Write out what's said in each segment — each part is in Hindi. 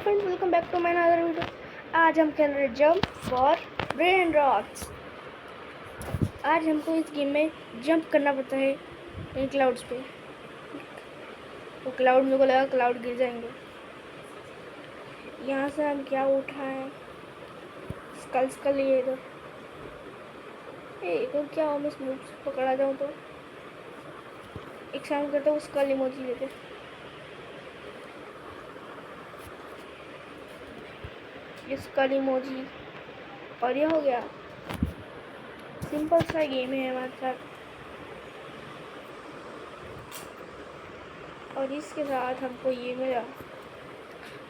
Friends, welcome back to my another video. आज हम खेल रहे जंप फॉर ब्रेन रॉट्स। आज हमको इस गेम में जंप करना पड़ता है इन क्लाउड्स पे। वो क्लाउड, मेरे को लगा क्लाउड गिर जाएंगे। यहाँ से हम क्या उठाएं? स्कल स्कल ये इधर क्या हो, मैं स्नूप पकड़ा जाऊँ तो एक काम करते हैं, स्कल इमोजी लेते। स्कल इमोजी और ये हो गया। सिंपल सा गेम है हमारे साथ, और इसके साथ हमको ये मिला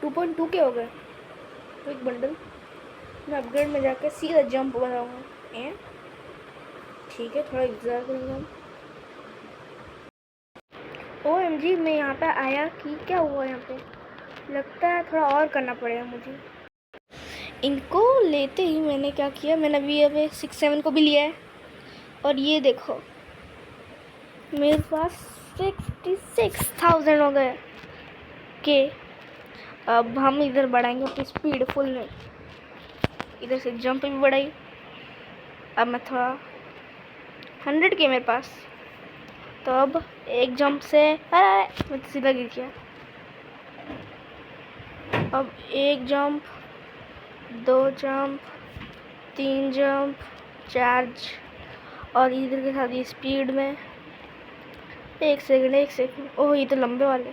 2.2 के हो गए। तो एक बंडल मैं अपग्रेड में जाकर सीधा जंप बनाऊंगा। ठीक है, थोड़ा इंतज़ार करूँगा। OMG, मैं यहाँ पे आया कि क्या हुआ यहाँ पे? लगता है थोड़ा और करना पड़ेगा मुझे। इनको लेते ही मैंने क्या किया, मैंने अभी 6-7 को भी लिया है। और ये देखो, मेरे पास 66,000 हो गए के। अब हम इधर बढ़ाएंगे अपनी स्पीड फुल में। इधर से जंप भी बढ़ाई। अब मैं थोड़ा 100 के मेरे पास, तो अब एक जंप से अरे मैं तो सीधा गिर गया। अब एक जंप, 2 जंप, 3 जंप, 4 और इधर के साथ ये स्पीड में। एक सेकंड। ओह, ये तो लंबे वाले।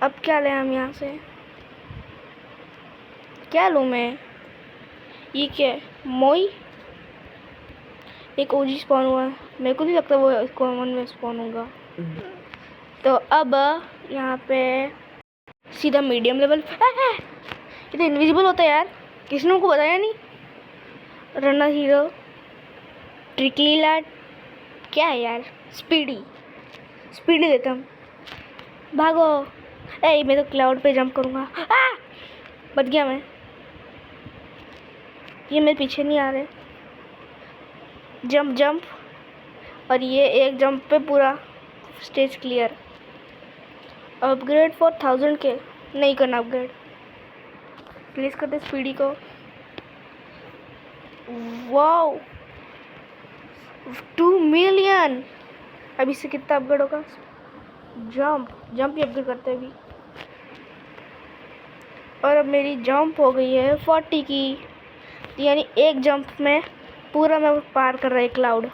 अब क्या लें हम यहाँ से? क्या लूँ मैं? ये क्या है? मोई एक ओजी स्पॉन हुआ है। मेरे को नहीं लगता वो कॉमन में स्पॉन होगा। तो अब यहाँ पे सीधा मीडियम लेवल। ये तो इनविजिबल होता है यार, किसने को बताया नहीं। रनर हीरो, ट्रिकली लैट, क्या है यार? स्पीडी देता हूँ। भागो। मैं तो क्लाउड पे जंप करूँगा। बच गया मैं। ये मेरे पीछे नहीं आ रहे। जंप और ये एक जंप पे पूरा स्टेज क्लियर। अपग्रेड फॉर 1000 के नहीं करना अपग्रेड। प्लीज करते स्पीडी को। Wow, 2 million. अब इससे कितना अपग्रेड होगा? जंप ही अपग्रेड करते हैं अभी। और अब मेरी जंप हो गई है 40 की, यानी एक जंप में पूरा मैं पार कर रहा है क्लाउड।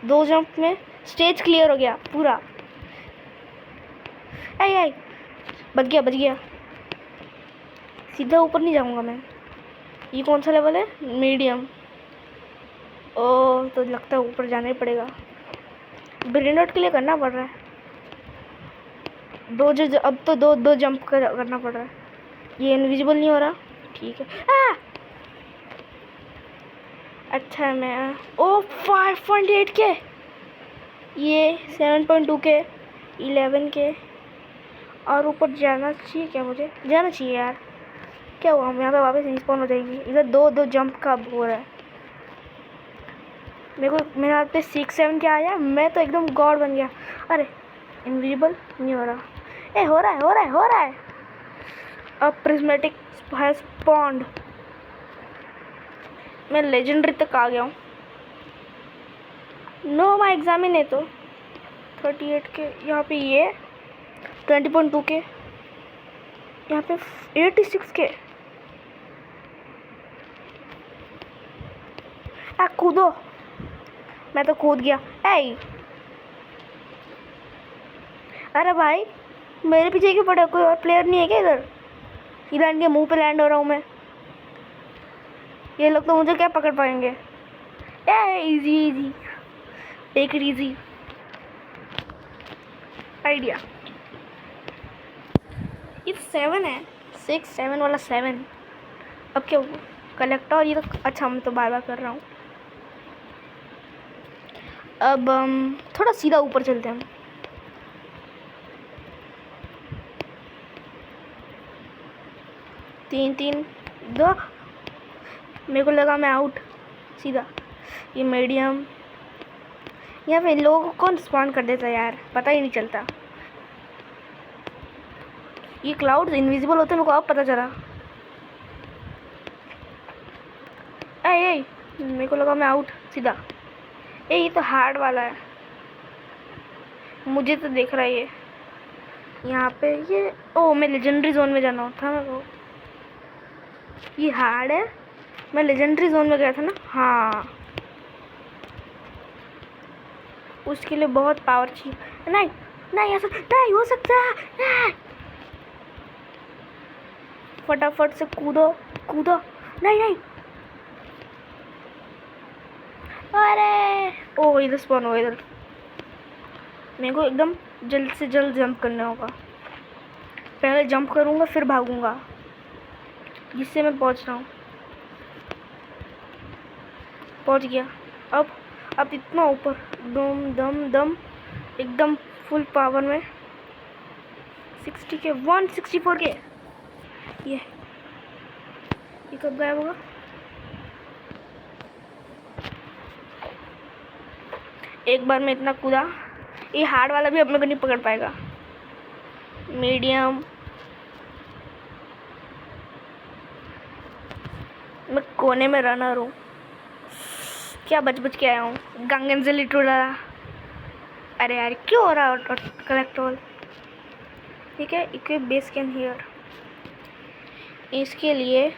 2 जंप में स्टेज क्लियर हो गया पूरा। बच गया। सीधा ऊपर नहीं जाऊंगा मैं। ये कौन सा लेवल है? मीडियम। ओह, तो लगता है ऊपर जाना ही पड़ेगा। ब्रेन रॉट के लिए करना पड़ रहा है अब तो दो जंप करना पड़ रहा है। ये इनविजिबल नहीं हो रहा। ठीक है। अच्छा, मैं 5.8 के, ये 7.2 के, 11 के। और ऊपर जाना चाहिए क्या? मुझे जाना चाहिए यार। क्या हुआ? हम यहाँ पे वापस रिस्पॉन हो जाएंगे। इधर दो जंप का हो रहा है। मेरे हाथ पे 6-7 क्या आया, मैं तो एकदम गॉड बन गया। अरे इनविजिबल नहीं हो रहा। हो रहा है। अब प्रिज्मेटिक हैज स्पॉन्ड। मैं लेजेंडरी तक आ गया हूँ। नो माई एग्जामिन है तो 38 के। यहाँ पे ये 20.2 के, यहाँ पे 86 के। कूदो। मैं तो कूद गया। अरे भाई, मेरे पीछे क्यों पड़े? कोई और प्लेयर नहीं है क्या इधर? सीधा इनके मुंह पे लैंड हो रहा हूँ मैं। ये लोग तो मुझे क्या पकड़ पाएंगे? Easy take it easy idea. ये 7 है, 6-7 वाला 7। अब क्या हुआ? कलेक्टर। और ये तो अच्छा, मैं तो बार कर रहा हूँ। अब थोड़ा सीधा ऊपर चलते हैं हम। 3-3 2। मेरे को लगा मैं आउट। सीधा ये मीडियम। यहाँ पे लोगों को कौन स्पॉन कर देता है यार, पता ही नहीं चलता। ये क्लाउड्स इनविजिबल होते हैं, मेरे को अब पता चला। ए मेरे को लगा मैं आउट सीधा। ये तो हार्ड वाला है, मुझे तो देख रहा है ये यहाँ पे। ये ओ मैं लेजेंडरी जोन में जाना था मेरे को। ये हार्ड है, मैं लेजेंडरी जोन में गया था ना। हाँ उसके लिए बहुत पावर चाहिए। नहीं नहीं ऐसा नहीं हो सकता। नहीं। फटाफट से कूदो कूदो। नहीं नहीं अरे ओ इधर स्पॉन हो। इधर मेरे को एकदम जल्द से जल्द जंप करना होगा। पहले जंप करूँगा फिर भागूंगा, जिससे मैं पहुँच रहा हूँ। पहुँच गया। अब इतना ऊपर दम दम दम एकदम फुल पावर में 60 के 164 के। ये कब गायब होगा? एक बार में इतना कूदा, ये हार्ड वाला भी अब मेरे को नहीं पकड़ पाएगा। मीडियम मैं कोने में रनर हूँ। क्या बच के आया हूँ। गंगन से लिटू डाला। अरे यार क्यों हो रहा है कलेक्ट ऑल? ठीक है इक्विप बेस कैन हियर। इसके लिए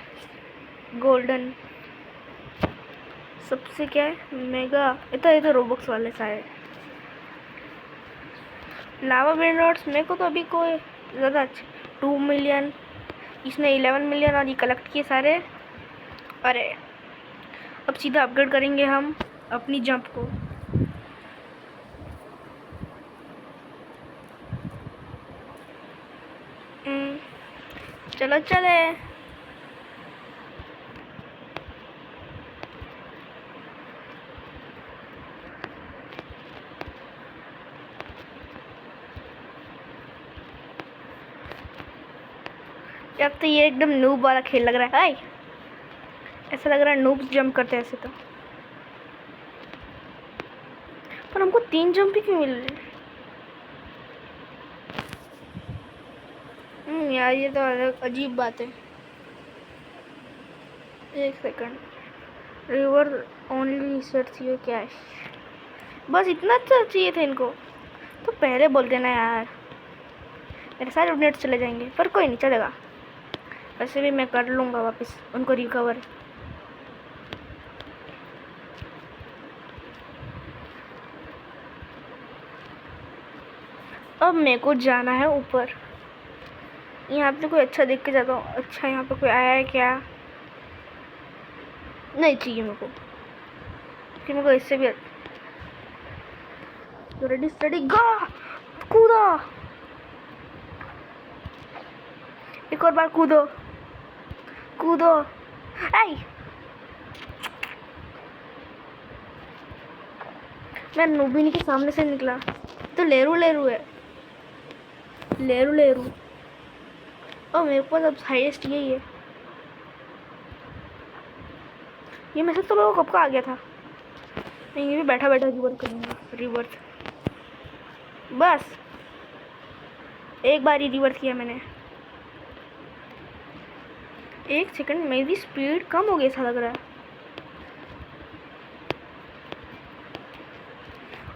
गोल्डन सबसे क्या है मेगा। ये तो रोबॉक्स वाले सारे लावा ब्रेन रॉड्स। मेरे को तो अभी कोई ज़्यादा अच्छे 2 मिलियन, इसने 11 मिलियन और ये कलेक्ट किए सारे। अरे अब सीधा अपग्रेड करेंगे हम अपनी जंप को। चलो चले। अब तो ये एकदम नूब वाला खेल लग रहा है। ऐसा लग रहा है नूब्स जंप करते हैं ऐसे तो। पर हमको 3 जंप ही क्यों मिल रहे? यार ये तो अजीब बात है। एक second. River only search your cash. बस इतना अच्छा चाहिए था इनको तो पहले बोल देना यार। मेरे सारे नेट चले जाएंगे पर कोई नहीं चलेगा। वैसे भी मैं कर लूँगा वापस उनको रिकवर। अब मेरे को जाना है ऊपर। यहाँ पे कोई अच्छा देख के जाता हूँ। अच्छा यहाँ पे कोई आया है क्या? नहीं चाहिए मेरे को, कि मेरे को इससे भी रेडी स्टडी गो। कूदो एक और बार कूदो कूदो। आई मैं नूबिनी के सामने से निकला तो लेरू है। लेरू और मेरे पास अब हाईएस्ट यही है। ये मैसेज तो मेरे को कब का आ गया था। मैं ये भी बैठा रिवर्स करूँगा। रिवर्स बस एक बार ही रिवर्स किया मैंने। एक सेकंड मेरी स्पीड कम हो गई ऐसा लग रहा है।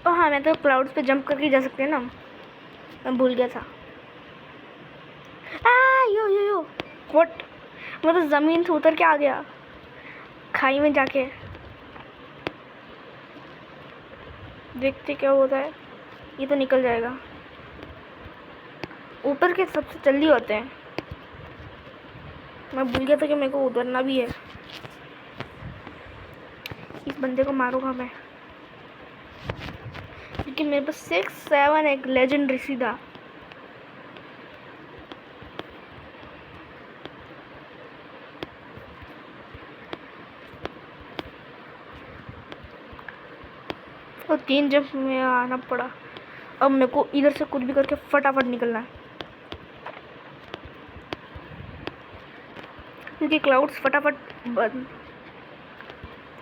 और हाँ मैं तो क्लाउड्स पे जंप करके जा सकते हैं ना। मैं भूल गया था। यो व्हाट, मैं तो ज़मीन से उतर के आ गया खाई में जाके। देखते क्या होता है। ये तो निकल जाएगा। ऊपर के सबसे जल्दी होते हैं। मैं भूल गया था कि मेरे को उतरना भी है। इस बंदे को मारूंगा मैं क्योंकि मेरे पास 6-7 एक लेजेंडरी सीधा। और 3 जंप में आना पड़ा। अब मेरे को इधर से कुछ भी करके फटाफट निकलना है क्योंकि क्लाउड्स फटाफट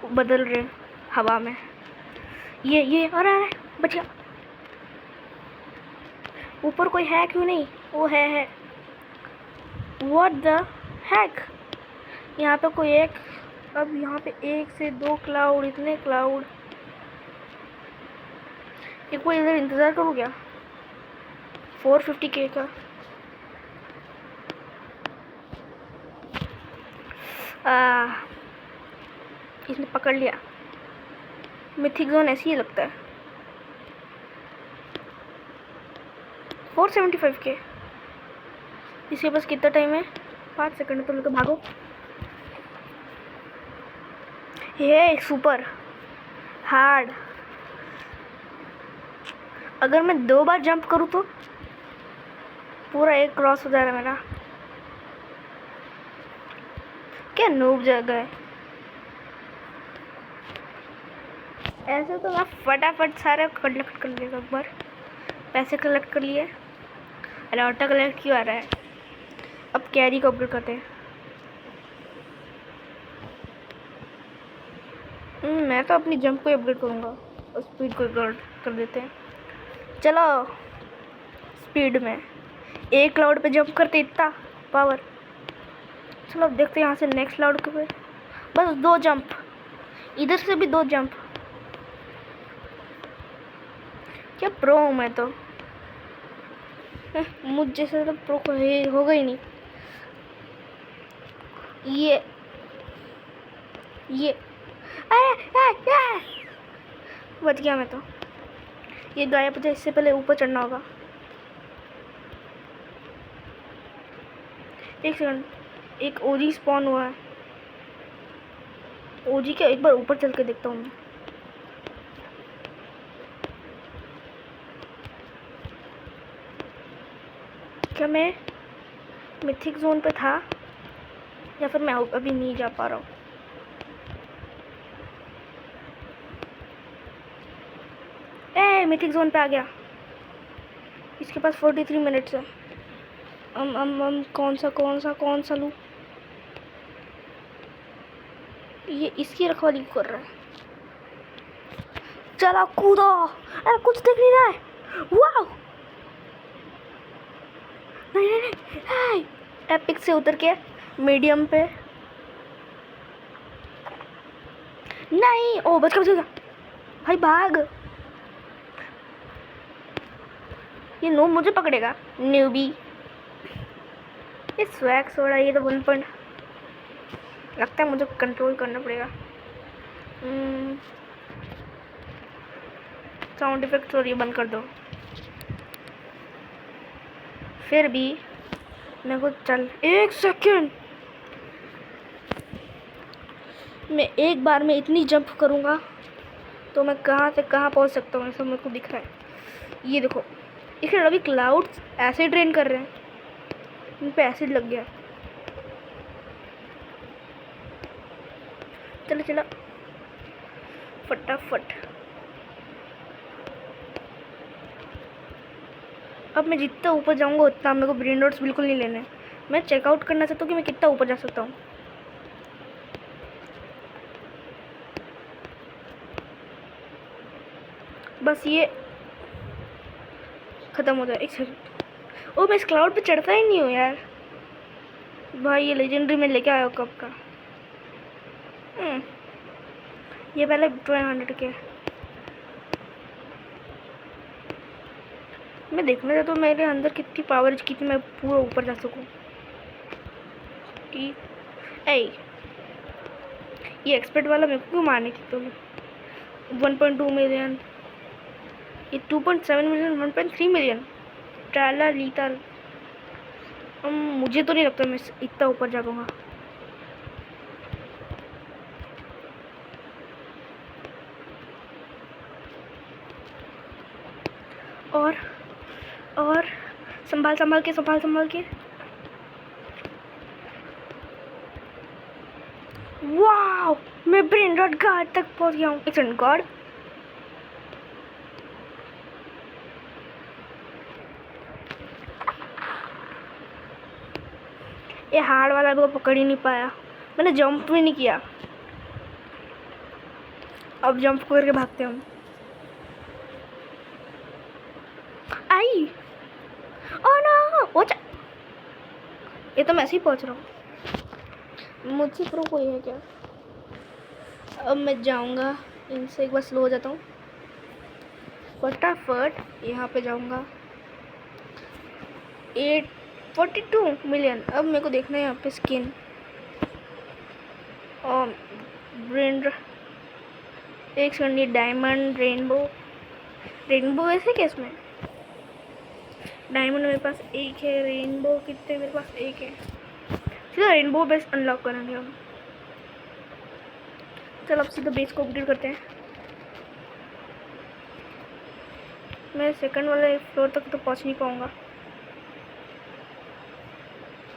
बदल रहे हवा में। ये अरे बच गया। ऊपर कोई है क्यों नहीं? वो है व्हाट द हैक, यहाँ पे कोई एक, अब यहाँ पे 1 से 2 क्लाउड, इतने क्लाउड, एक बार इधर इंतज़ार करूँ क्या 450K का। इसने पकड़ लिया। मिथिक जोन ऐसे ही लगता है। 475K। इसके पास कितना टाइम है, 5 सेकंड, तो लेकर भागो। ये सुपर हार्ड, अगर मैं 2 बार जंप करूँ तो पूरा एक क्रॉस हो जाएगा मेरा। क्या नूब जगह है। ऐसे तो मैं फटाफट सारे कलेक्ट कर लेगा। एक बार पैसे कलेक्ट कर लिए। अरे ऑटो कलेक्ट क्यों आ रहा है। अब कैरी को अपग्रेड करते हैं। मैं तो अपनी जंप को अपग्रेड करूँगा और स्पीड को अपग्रेड कर देते हैं। चलो स्पीड में एक क्लाउड पे जंप करते इतना पावर। चलो अब देखते हैं यहाँ से नेक्स्ट क्लाउड पे। बस 2 जंप, इधर से भी 2 जंप। क्या प्रो हूँ मैं तो। मुझ जैसे तो प्रो को होगा ही नहीं। ये अरे बच गया मैं तो। ये गायब था, इससे पहले ऊपर चढ़ना होगा। 1 सेकंड, एक ओजी स्पॉन हुआ है। ओजी का एक बार ऊपर चल के देखता हूँ मैं। क्या मैं मिथिक जोन पे था या फिर मैं अभी नहीं जा पा रहा हूँ। मिथिक जोन पे आ गया। इसके पास 43 मिनट्स है। कौन सा लूँ। ये इसकी रखवाली कर रहा है। चला कूदो। अरे कुछ दिख नहीं रहा है। वाह नहीं, एपिक से उतर के मीडियम पे। नहीं, ओ बच गया भाई, भाग। ये नो मुझे पकड़ेगा न्यूबी। ये स्वैग सोडा, ये तो 1 पॉइंट लगता है मुझे कंट्रोल करना पड़ेगा। साउंड इफेक्ट और ये बंद कर दो। फिर भी मेरे को चल 1 सेकेंड, मैं एक बार में इतनी जंप करूँगा तो मैं कहाँ से कहाँ पहुँच सकता हूँ, ऐसा मेरे को दिख रहा है। ये देखो, इसके अभी क्लाउड्स एसिड रेन कर रहे हैं, इन पे एसिड लग गया। चलो चलो फटाफट। अब मैं जितना ऊपर जाऊंगा उतना मेरे को ब्रेन रॉट्स बिल्कुल नहीं लेने। मैं चेकआउट करना चाहता हूँ कि मैं कितना ऊपर जा सकता हूँ। बस ये ख़त्म हो जाए। 1 सेकंड। ओ मैं इस क्लाउड पे चढ़ता ही नहीं हूँ यार। भाई ये लेजेंडरी में लेके आया हो कब का। ये पहले 200 के। मैं देखना चाहता हूँ मेरे अंदर कितनी पावर है, कितनी मैं पूरा ऊपर जा सकूँ। कि ये एक्सपर्ट वाला मेरे को क्यों मारने की तो 1.2 मिलियन, ये 2.7 मिलियन, 1.3 मिलियन ट्राला लीतल। मुझे तो नहीं लगता मैं इतना ऊपर जा पाऊँगा। और संभाल के। वाह, मैं ब्रेन रॉट गार्ड तक पहुंच गया हूँ। एक सेकंड, गॉड ये हार्ड वाला भी पकड़ ही नहीं पाया। मैंने जंप भी नहीं किया। अब जंप करके भागते हम। आई ओ नो, ये तो मैं ऐसे ही पहुंच रहा हूँ, मुझसे प्रो कोई है क्या? अब मैं जाऊंगा इनसे, एक बार स्लो हो जाता हूँ फटाफट। यहाँ पे जाऊंगा 842 मिलियन। अब मेरे को देखना है यहाँ पे स्किन और ब्रेंड, एक सेकंड, डायमंड रेनबो, रेनबो ऐसे केस में डायमंड मेरे पास एक है, रेनबो कितने मेरे पास एक है। सीधा रेनबो बेस अनलॉक करेंगे हम। चल अब सीधा बेस को अपडेट करते हैं। मैं सेकंड वाले फ्लोर तक तो पहुंच नहीं पाऊंगा।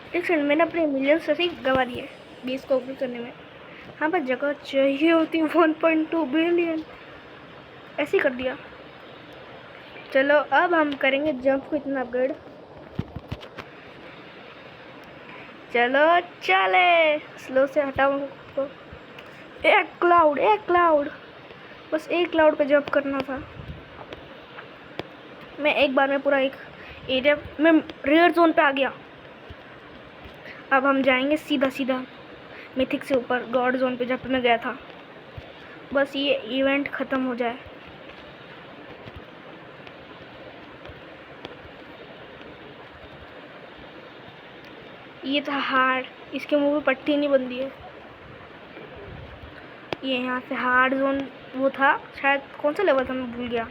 एक सेकंड, मैंने अपने मिलियंस ऐसे ही गवा दिए बेस को अपडेट करने में। हाँ पर जगह चाहिए होती 1.2 बिलियन, ऐसे ही कर दिया। चलो अब हम करेंगे जंप को इतना अपग्रेड। चलो चले, स्लो से हटाओ को। एक क्लाउड, बस एक क्लाउड पे जंप करना था। मैं एक बार में पूरा एक एरिया में रेयर जोन पे आ गया। अब हम जाएंगे सीधा मिथिक से ऊपर गॉड जोन पे जब मैं गया था। बस ये इवेंट ख़त्म हो जाए। ये था हार्ड, इसके मुंह पे पट्टी नहीं बंधी है। ये यहाँ से हार्ड जोन वो था शायद, कौन सा लेवल था मैं भूल गया।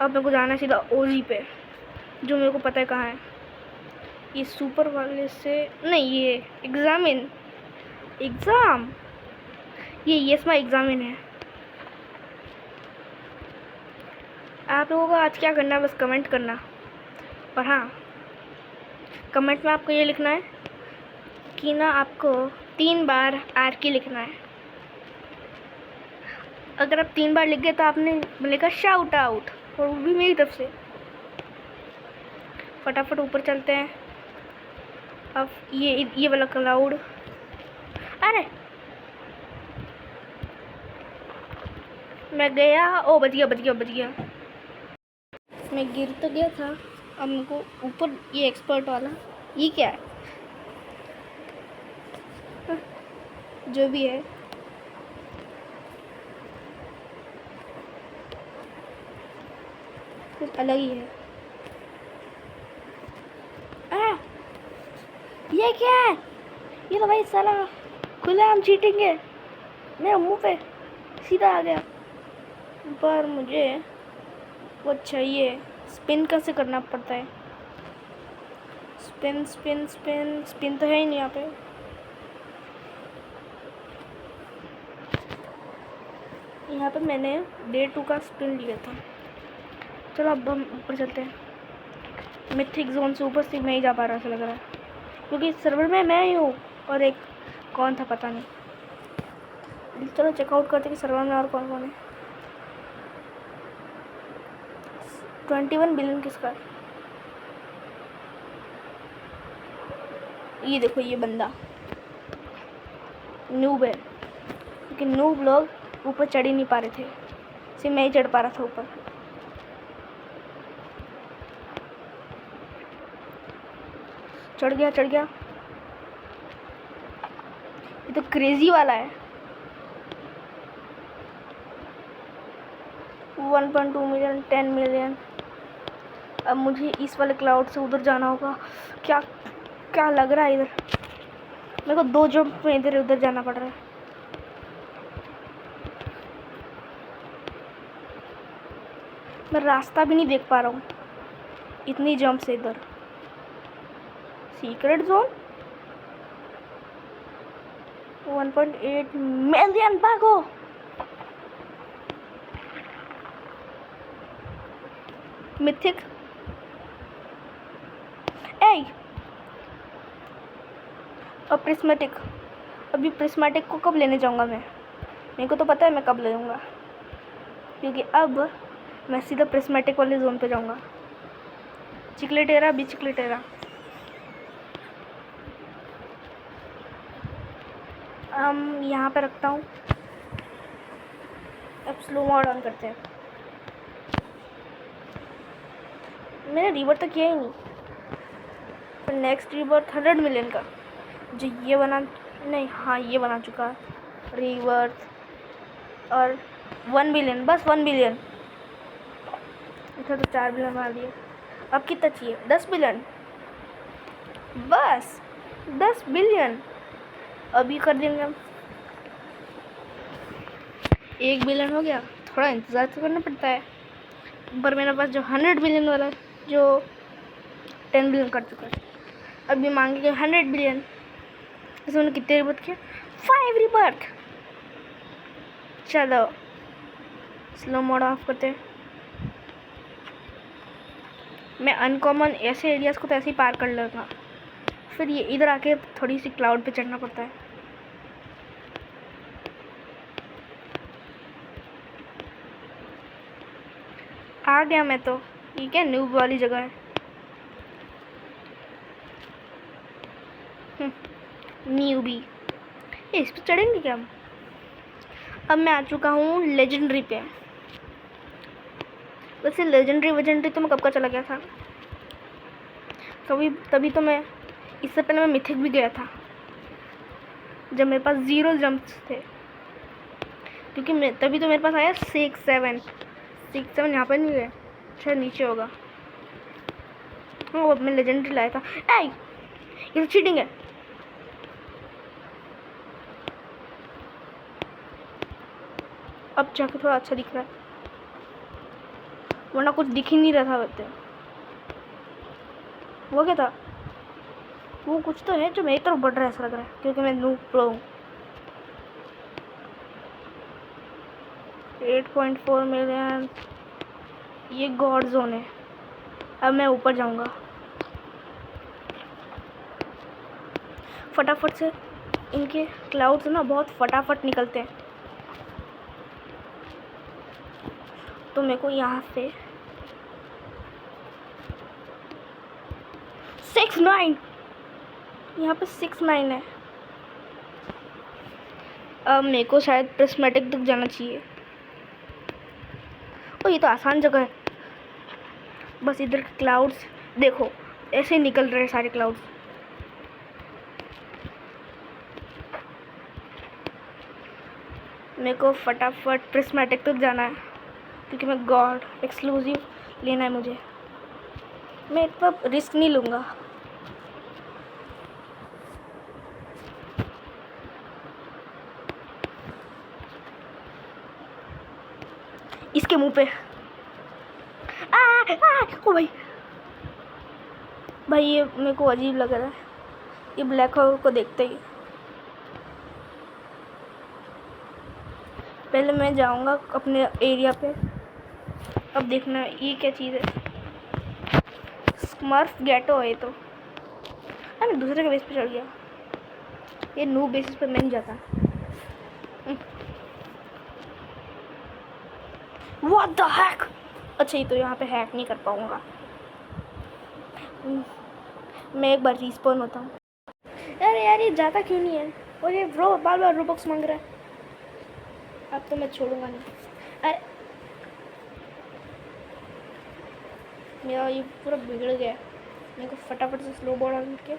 अब मेरे को जाना है सीधा ओजी पे, जो मेरे को पता है कहाँ है। ये सुपर वाले से नहीं, ये एग्ज़ाम ये येसमा एग्जामिन है। आप लोगों को आज क्या करना है, बस कमेंट करना। पर हाँ, कमेंट में आपको ये लिखना है कि ना आपको 3 बार आर की लिखना है। अगर आप 3 बार लिख गए तो आपने लिखा शाउट आउट, और वो भी मेरी तरफ से। फटाफट ऊपर चलते हैं। अब ये वाला क्लाउड, अरे मैं गया, ओ बच गया। मैं गिर तो गया था। अब मेरे को ऊपर ये एक्सपर्ट वाला, ये क्या है? जो भी है, कुछ अलग ही है। ये क्या है? ये तो भाई साला खुलेआम चीटिंग है, मेरे मुंह पे सीधा आ गया। पर मुझे वो चाहिए। स्पिन कैसे करना पड़ता है? स्पिन तो है ही नहीं यहाँ पे। यहाँ पे मैंने डे 2 का स्पिन लिया था। चलो अब हम ऊपर चलते हैं। मिथिक जोन से ऊपर से मैं ही जा पा रहा ऐसा लग रहा है, क्योंकि सर्वर में मैं ही हूँ और एक कौन था पता नहीं। चलो चेकआउट करते कि सर्वर में और कौन कौन है। 21 बिलियन किसका है? ये देखो, ये बंदा नूब है, क्योंकि नूब लोग ऊपर चढ़ ही नहीं पा रहे थे, सिर्फ मैं ही चढ़ पा रहा था ऊपर। चढ़ गया। ये तो क्रेजी वाला है। 1.2 मिलियन, 10 मिलियन। अब मुझे इस वाले क्लाउड से उधर जाना होगा। क्या लग रहा है इधर? मेरे को 2 जंप में इधर उधर जाना पड़ रहा है। मैं रास्ता भी नहीं देख पा रहा हूँ, इतनी जंप से इधर। सीक्रेट जोन 1.8 मिलियन, भागो। मिथिक, और प्रिस्मेटिक। अभी प्रिस्मेटिक को कब लेने जाऊंगा मैं? मेरे को तो पता है मैं कब ले लूँगा, क्योंकि अब मैं सीधा प्रिस्मेटिक वाले जोन पे जाऊंगा। चिकलेटेरा भी चिकलेटेरा। यहाँ पे रखता हूँ। अब स्लो मोड ऑन करते हैं। मैंने रिवर तो किया ही नहीं, पर नेक्स्ट रीबर्थ 100 मिलियन का, जो ये बना नहीं, हाँ ये बना चुका है रीबर्थ। और 1 बिलियन, बस 1 बिलियन, इधर तो 4 बिलियन बना दिए। अब कितना चाहिए? 10 बिलियन, बस 10 बिलियन अभी कर देंगे हम। 1 बिलियन हो गया, थोड़ा इंतज़ार तो करना पड़ता है। पर मेरे पास जो 100 बिलियन वाला, जो 10 बिलियन कर चुका है, अभी मांगेंगे 100 बिलियन। इसमें उन्होंने कितने रिबर्थ किया? 5 रिबर्थ। चलो स्लो मोड ऑफ करते हैं। मैं अनकॉमन ऐसे एरियाज़ को तो ऐसे ही पार कर लूँगा, फिर ये इधर आके थोड़ी सी क्लाउड पे चढ़ना पड़ता है। आ गया मैं तो। ये क्या न्यूब वाली जगह है? न्यूबी, इस पे चढ़ेंगे क्या हम? अब मैं आ चुका हूँ लेजेंडरी पे। वैसे लेजेंडरी तो मैं कब का चला गया था कभी, तभी तो मैं, इससे पहले मैं मिथिक भी गया था जब मेरे पास 0 जंप्स थे, क्योंकि मैं तभी तो मेरे पास आया 6-7 यहाँ पर नहीं है, शायद नीचे होगा। हाँ अब मैं लेजेंडरी लाया था। ऐ ये तो चीटिंग है। अब जाके थोड़ा अच्छा दिख रहा है, वरना कुछ दिख ही नहीं रहा था। वैसे वो क्या था? वो कुछ तो है जो मेरी तरफ बढ़ रहा है ऐसा लग रहा है, क्योंकि मैं नूब प्रो हूँ। 8.4 मिलियन, ये गॉड जोन है। अब मैं ऊपर जाऊंगा फटाफट से। इनके क्लाउड्स ना बहुत फटाफट निकलते हैं, तो मेरे को यहाँ से 6-9, यहाँ पे 6-9 है। अब मेरे को शायद प्रिस्मेटिक तक जाना चाहिए। ओ ये तो आसान जगह है, बस इधर के क्लाउड्स देखो ऐसे निकल रहे हैं सारे क्लाउड्स। मेरे को फटाफट प्रिस्मेटिक तक जाना है, क्योंकि मैं गॉड एक्सक्लूसिव लेना है मुझे। मैं इतना रिस्क नहीं लूँगा। इसके मुंह पे ओ भाई ये मेरे को अजीब लग रहा है, ये ब्लैक होल को देखते ही। पहले मैं जाऊंगा अपने एरिया पे। अब देखना ये क्या चीज़ है, स्मर्फ गैटो है तो। अरे मैं दूसरे के बेस पे चढ़ गया, ये नूब बेसिस पे मैं नहीं जाता। What the hack. अच्छा ये तो यहाँ पे हैक नहीं कर पाऊँगा। मैं एक बार रिस्पॉन होता हूँ। अरे यार ये जाता क्यों नहीं है? और ये ब्रो बार बार रोबॉक्स मांग रहा है। अब तो मैं छोड़ूंगा नहीं। अरे मेरा ये पूरा बिगड़ गया। मेरे को फटाफट से स्लो बॉल के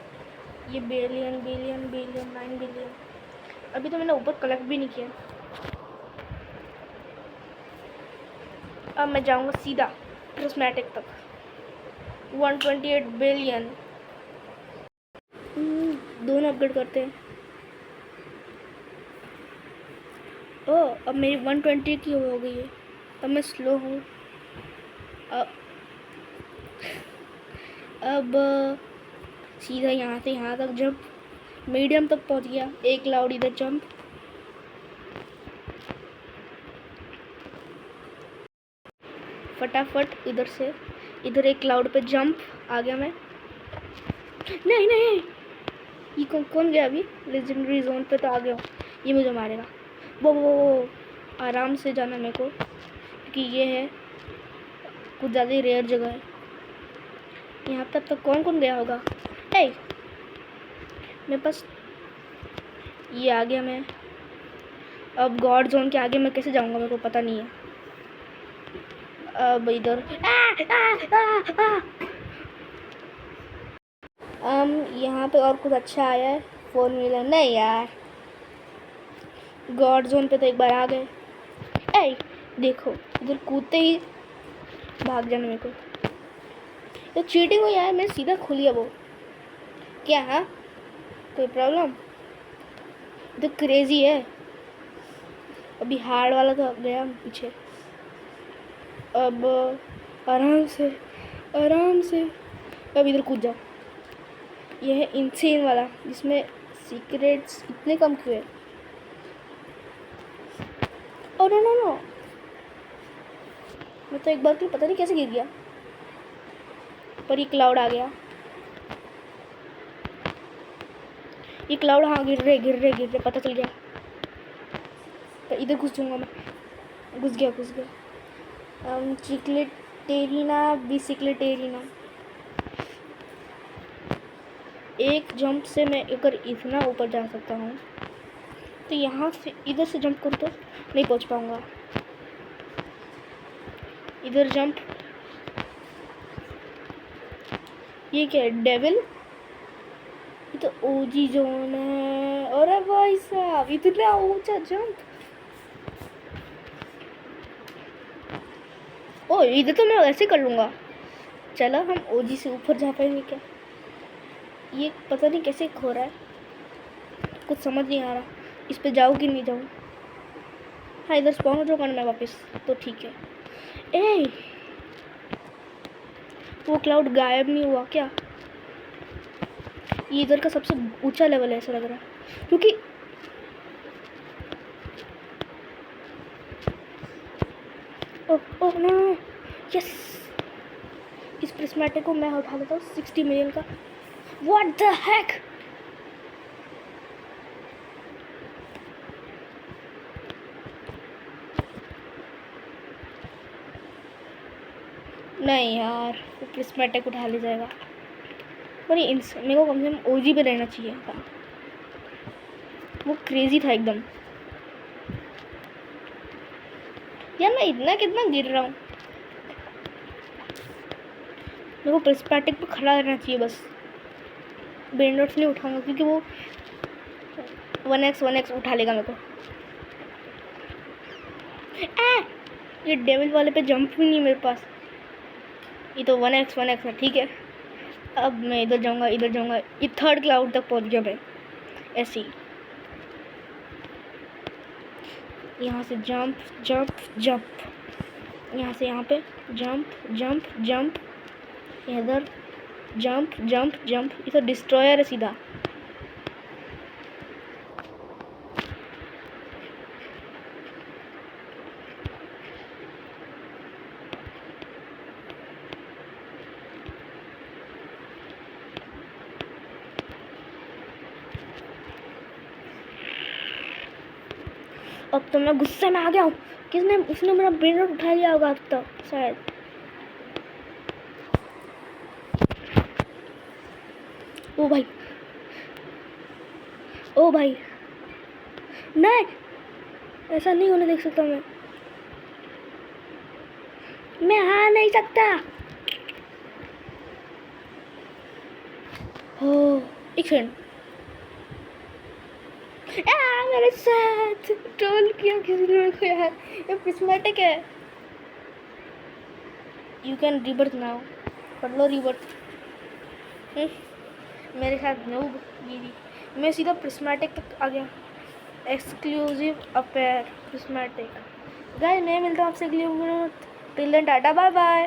ये बिलियन 9 बिलियन अभी तो मैंने ऊपर कलेक्ट भी नहीं किया। अब मैं जाऊंगा सीधा प्रिस्मेटिक तक। 128 बिलियन, दोनों अपग्रेड करते हैं। ओह अब मेरी 120 की हो गई है। अब मैं स्लो हूँ। अब सीधा यहाँ से यहाँ तक जंप, मीडियम तक पहुँच गया। एक लाउड इधर जंप, फटाफट इधर से इधर एक क्लाउड पे जंप, आ गया मैं। नहीं नहीं ये कौन गया? अभी लेजेंडरी जोन पे तो आ गया हूँ, ये मुझे मारेगा। वो आराम से जाना मेरे को, क्योंकि ये है कुछ ज़्यादा ही रेयर जगह है। यहाँ तक तो कौन गया होगा? ए मेरे पास ये आ गया मैं। अब गॉड जोन के आगे मैं कैसे जाऊँगा मेरे को पता नहीं है। अब इधर यहाँ पे और कुछ अच्छा आया है? 4 मिलियन नहीं यार। गॉड जोन पे तो एक बार आ गए। ए देखो इधर कूदते ही भाग जाना मेरे को। तो चीटिंग हो यार, मैं सीधा खुल गया वो। क्या है कोई प्रॉब्लम? तो क्रेजी है। अभी हार्ड वाला तो गया पीछे। अब आराम से अब इधर कूद जाओ। यह है इनसेन वाला जिसमें सीक्रेट्स इतने कम क्यों है? और नो मैं तो एक बार के पता नहीं कैसे गिर गया, पर ये क्लाउड आ गया। ये क्लाउड हाँ गिर रहे पता चल गया। पर इधर घुस जाऊंगा मैं। घुस गया चिकलेटेरिना बिसिक्लेटेरिना। एक जंप से मैं अगर इतना ऊपर जा सकता हूँ तो यहाँ से इधर से जंप करूँ तो नहीं पहुँच पाऊँगा। इधर जंप। ये क्या है? डेविल? ये तो ओजी जोन है। अरे भाई साहब इतना ऊंचा जंप। ओ इधर तो मैं ऐसे कर लूँगा। चलो हम ओजी से ऊपर जा पाएंगे क्या? ये पता नहीं कैसे हो रहा है, कुछ समझ नहीं आ रहा। इस पे जाऊँ कि नहीं जाऊँ? हाँ इधर स्पॉन हो जाऊँगा मैं वापस तो ठीक है। ए वो क्लाउड गायब नहीं हुआ क्या? ये इधर का सबसे ऊंचा लेवल है ऐसा लग रहा है, क्योंकि ओह नो यस। इस प्रिस्मेटिक को मैं उठा लेता हूँ 60 मिलियन का। What the heck? नहीं यार वो प्रिस्मेटिक उठा ले जाएगा। पर मेरे को कम से कम ओजी पे रहना चाहिए था। वो क्रेजी था एकदम। यार मैं इतना कितना गिर रहा हूँ। मेरे को प्रिस्मेटिक पे खड़ा रहना चाहिए बस। बेंडोट्स नहीं उठाऊंगा क्योंकि वो 1x उठा लेगा मेरे को। ये डेविल वाले पे जंप भी नहीं मेरे पास। ये तो 1x है ठीक है। अब मैं इधर जाऊंगा ये 3rd क्लाउड तक पहुंच गया मैं ऐसे ही। यहाँ से जंप यहाँ से यहाँ पे जंप इधर जंप। ये तो डिस्ट्रॉयर है सीधा। अब तो मैं गुस्से में आ गया हूँ। उसने मेरा ब्रेन रॉट उठा लिया होगा अब तो शायद। ओ भाई नहीं, ऐसा नहीं होने देख सकता मैं हार नहीं सकता। हो एक सेकंड। मेरे साथ ट्रोल किया किसी ने मेरे को यार। ये प्रिस्मेटिक है। You can rebirth now. कर लो रिबर्थ। मेरे साथ नूब मैं सीधा प्रिस्मेटिक तक आ गया। Exclusive appear prismatic. गाइस मैं मिलता हूँ आपसे अगली वीडियो में। Till then ta-ta bye bye.